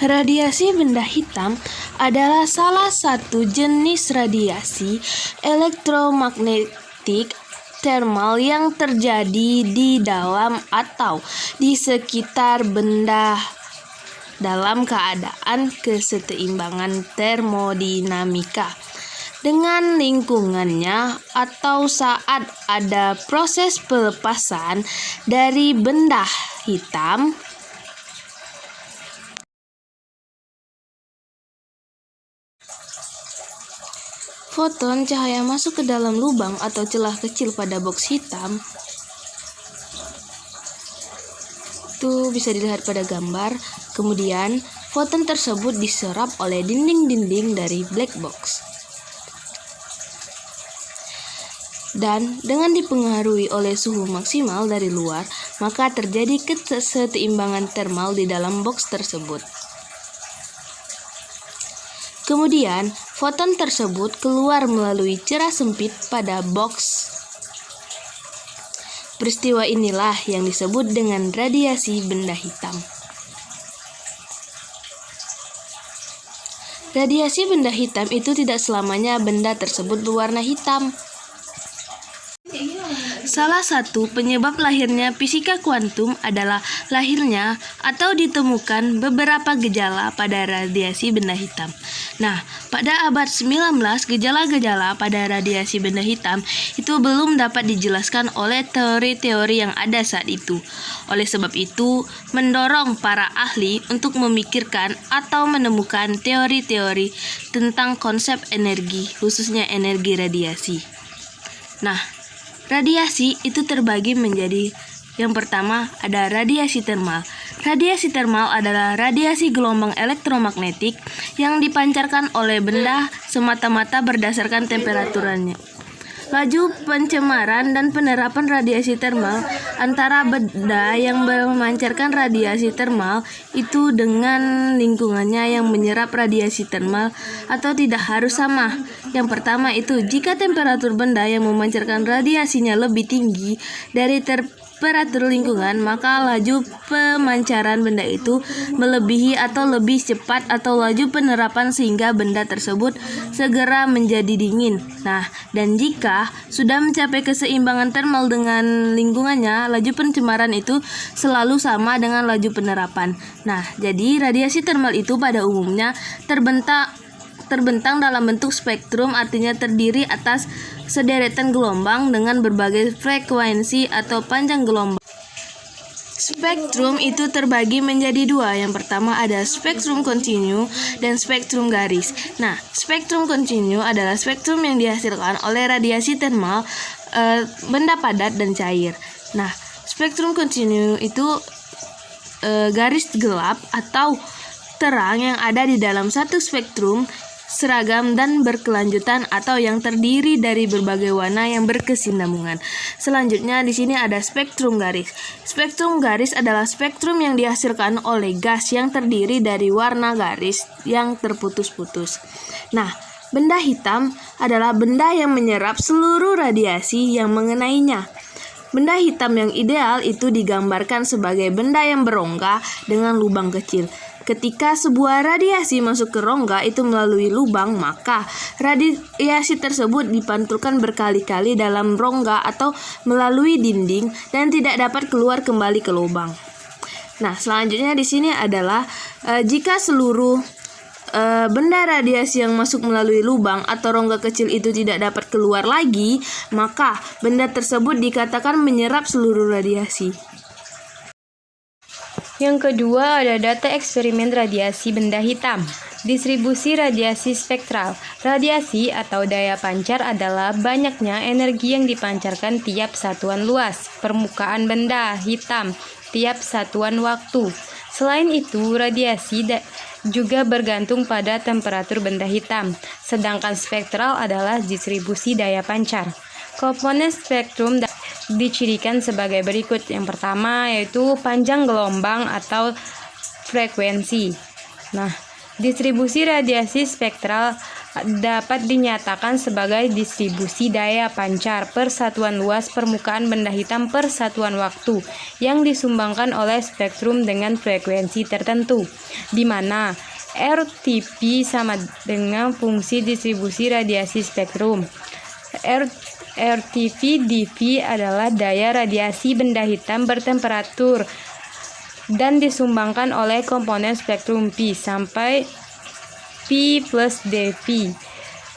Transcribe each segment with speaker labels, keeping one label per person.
Speaker 1: Radiasi benda hitam adalah salah satu jenis radiasi elektromagnetik termal yang terjadi di dalam atau di sekitar benda dalam keadaan keseimbangan termodinamika dengan lingkungannya atau saat ada proses pelepasan dari benda hitam. Foton cahaya masuk ke dalam lubang atau celah kecil pada box hitam. Itu bisa dilihat pada gambar. Kemudian, foton tersebut diserap oleh dinding-dinding dari black box. Dan dengan dipengaruhi oleh suhu maksimal dari luar, maka terjadi keseimbangan termal di dalam box tersebut. Kemudian, foton tersebut keluar melalui celah sempit pada box. Peristiwa inilah yang disebut dengan radiasi benda hitam. Radiasi benda hitam itu tidak selamanya benda tersebut berwarna hitam. Salah satu penyebab lahirnya fisika kuantum adalah lahirnya atau ditemukan beberapa gejala pada radiasi benda hitam. Nah, pada abad 19, gejala-gejala pada radiasi benda hitam itu belum dapat dijelaskan oleh teori-teori yang ada saat itu. Oleh sebab itu, mendorong para ahli untuk memikirkan atau menemukan teori-teori tentang konsep energi, khususnya energi radiasi. Nah, radiasi itu terbagi menjadi yang pertama ada radiasi termal. Radiasi termal adalah radiasi gelombang elektromagnetik yang dipancarkan oleh benda semata-mata berdasarkan temperaturnya. Laju pencemaran dan penerapan radiasi termal antara benda yang memancarkan radiasi termal itu dengan lingkungannya yang menyerap radiasi termal atau tidak harus sama. Yang pertama itu jika temperatur benda yang memancarkan radiasinya lebih tinggi dari temperatur lingkungan, maka laju pemancaran benda itu melebihi atau lebih cepat atau laju penerapan sehingga benda tersebut segera menjadi dingin. Nah, dan jika sudah mencapai keseimbangan termal dengan lingkungannya, laju pencemaran itu selalu sama dengan laju penerapan. Nah, jadi radiasi termal itu pada umumnya terbentang dalam bentuk spektrum, artinya terdiri atas sederetan gelombang dengan berbagai frekuensi atau panjang gelombang. Spektrum itu terbagi menjadi dua. Yang pertama ada spektrum kontinu dan spektrum garis. Nah, spektrum kontinu adalah spektrum yang dihasilkan oleh radiasi termal benda padat dan cair. Nah, spektrum kontinu itu garis gelap atau terang yang ada di dalam satu spektrum seragam dan berkelanjutan atau yang terdiri dari berbagai warna yang berkesinambungan. Selanjutnya di sini ada spektrum garis. Spektrum garis adalah spektrum yang dihasilkan oleh gas yang terdiri dari warna garis yang terputus-putus. Nah, benda hitam adalah benda yang menyerap seluruh radiasi yang mengenainya. Benda hitam yang ideal itu digambarkan sebagai benda yang berongga dengan lubang kecil. Ketika sebuah radiasi masuk ke rongga itu melalui lubang, maka radiasi tersebut dipantulkan berkali-kali dalam rongga atau melalui dinding dan tidak dapat keluar kembali ke lubang. Nah, selanjutnya di sini adalah jika seluruh benda radiasi yang masuk melalui lubang atau rongga kecil itu tidak dapat keluar lagi, maka benda tersebut dikatakan menyerap seluruh radiasi.
Speaker 2: Yang kedua ada data eksperimen radiasi benda hitam. Distribusi radiasi spektral. Radiasi atau daya pancar adalah banyaknya energi yang dipancarkan tiap satuan luas permukaan benda hitam tiap satuan waktu. Selain itu, radiasi juga bergantung pada temperatur benda hitam. Sedangkan spektral adalah distribusi daya pancar. Komponen spektrum dicirikan sebagai berikut. Yang pertama yaitu panjang gelombang atau frekuensi. Nah, distribusi radiasi spektral dapat dinyatakan sebagai distribusi daya pancar per satuan luas permukaan benda hitam per satuan waktu yang disumbangkan oleh spektrum dengan frekuensi tertentu, di mana RTP sama dengan fungsi distribusi radiasi spektrum. RTP dV adalah daya radiasi benda hitam bertemperatur dan disumbangkan oleh komponen spektrum P sampai P plus dV.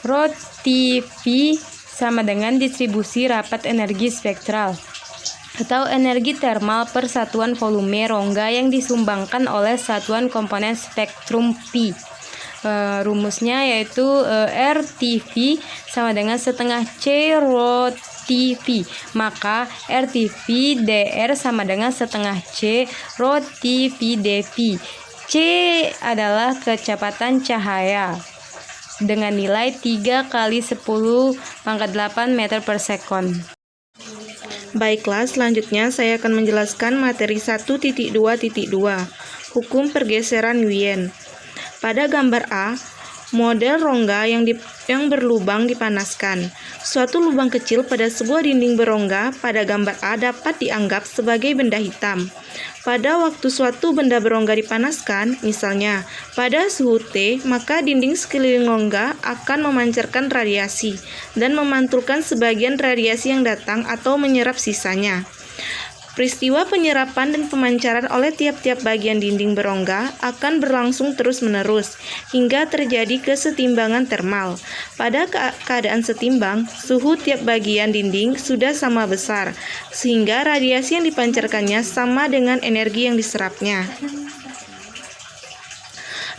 Speaker 2: Rho TV sama dengan distribusi rapat energi spektral atau energi termal per satuan volume rongga yang disumbangkan oleh satuan komponen spektrum P. Rumusnya yaitu RTV sama dengan setengah C Rho TV, maka RTV DR sama dengan setengah C Rho TV dV. C adalah kecepatan cahaya dengan nilai 3 kali 10 pangkat 8 meter per sekon.
Speaker 1: Baiklah, selanjutnya saya akan menjelaskan materi 1.2.2, hukum pergeseran Wien. Pada gambar A, model rongga yang berlubang dipanaskan. Suatu lubang kecil pada sebuah dinding berongga pada gambar A dapat dianggap sebagai benda hitam. Pada waktu suatu benda berongga dipanaskan, misalnya pada suhu T, maka dinding sekeliling rongga akan memancarkan radiasi dan memantulkan sebagian radiasi yang datang atau menyerap sisanya. Peristiwa penyerapan dan pemancaran oleh tiap-tiap bagian dinding berongga akan berlangsung terus-menerus hingga terjadi kesetimbangan termal. Pada keadaan setimbang, suhu tiap bagian dinding sudah sama besar, sehingga radiasi yang dipancarkannya sama dengan energi yang diserapnya.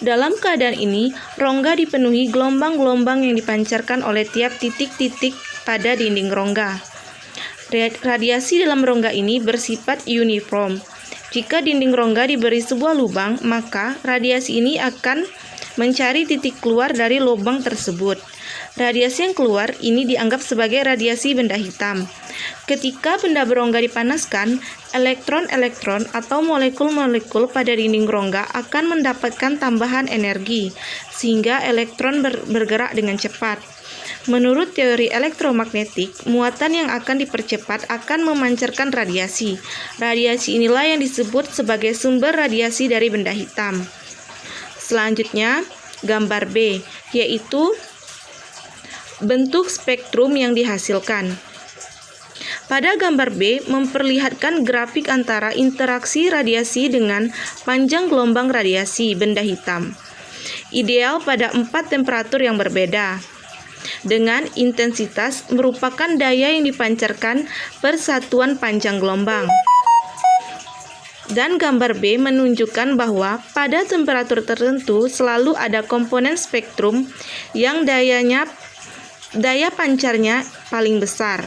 Speaker 1: Dalam keadaan ini, rongga dipenuhi gelombang-gelombang yang dipancarkan oleh tiap titik-titik pada dinding rongga. Radiasi dalam rongga ini bersifat uniform. Jika dinding rongga diberi sebuah lubang, maka radiasi ini akan mencari titik keluar dari lubang tersebut. Radiasi yang keluar ini dianggap sebagai radiasi benda hitam. Ketika benda berongga dipanaskan, elektron-elektron atau molekul-molekul pada dinding rongga akan mendapatkan tambahan energi, sehingga elektron bergerak dengan cepat. Menurut teori elektromagnetik, muatan yang akan dipercepat akan memancarkan radiasi. Radiasi inilah yang disebut sebagai sumber radiasi dari benda hitam. Selanjutnya, gambar B, yaitu bentuk spektrum yang dihasilkan. Pada gambar B, memperlihatkan grafik antara interaksi radiasi dengan panjang gelombang radiasi benda hitam. Ideal pada 4 temperatur yang berbeda. Dengan intensitas merupakan daya yang dipancarkan per satuan panjang gelombang. Dan gambar B menunjukkan bahwa pada temperatur tertentu selalu ada komponen spektrum yang daya pancarnya paling besar.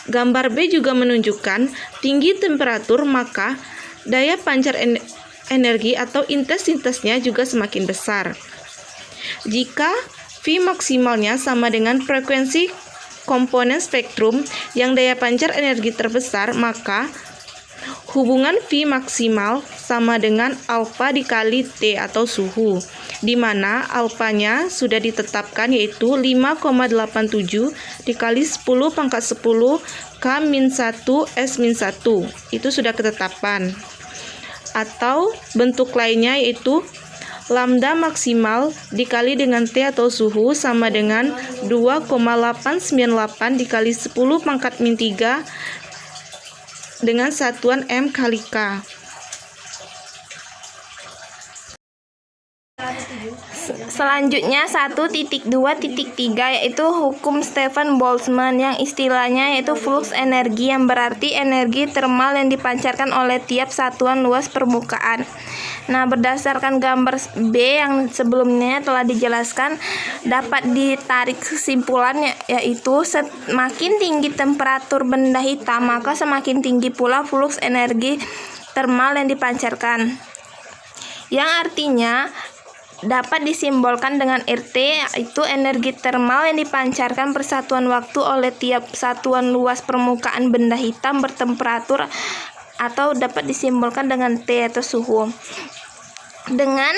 Speaker 1: Gambar B juga menunjukkan tinggi temperatur maka daya pancar energi atau intensitasnya juga semakin besar. Jika V maksimalnya sama dengan frekuensi komponen spektrum yang daya pancar energi terbesar, maka hubungan V maksimal sama dengan alfa dikali T atau suhu, di mana alfanya sudah ditetapkan yaitu 5,87 dikali 10 pangkat 10 K-1 S-1. Itu sudah ketetapan. Atau bentuk lainnya yaitu lambda maksimal dikali dengan T atau suhu sama dengan 2,898 dikali 10 pangkat min 3 dengan satuan M kali K.
Speaker 3: Selanjutnya 1.2.3 yaitu hukum Stefan Boltzmann yang istilahnya yaitu flux energi, yang berarti energi termal yang dipancarkan oleh tiap satuan luas permukaan. Nah, berdasarkan gambar B yang sebelumnya telah dijelaskan, dapat ditarik kesimpulannya yaitu semakin tinggi temperatur benda hitam maka semakin tinggi pula flux energi termal yang dipancarkan, yang artinya dapat disimbolkan dengan RT, yaitu energi termal yang dipancarkan per satuan waktu oleh tiap satuan luas permukaan benda hitam bertemperatur, atau dapat disimbolkan dengan T atau suhu. dengan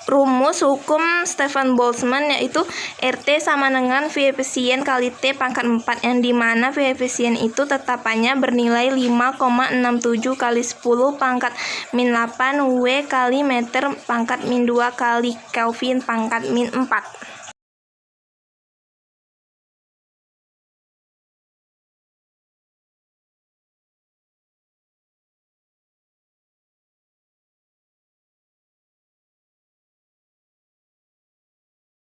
Speaker 3: rumus hukum Stefan Boltzmann, yaitu RT sama dengan V efisien kali T pangkat 4, yang dimana V efisien itu tetapannya bernilai 5,67 kali 10 pangkat min 8 W kali meter pangkat min 2 kali Kelvin pangkat min 4.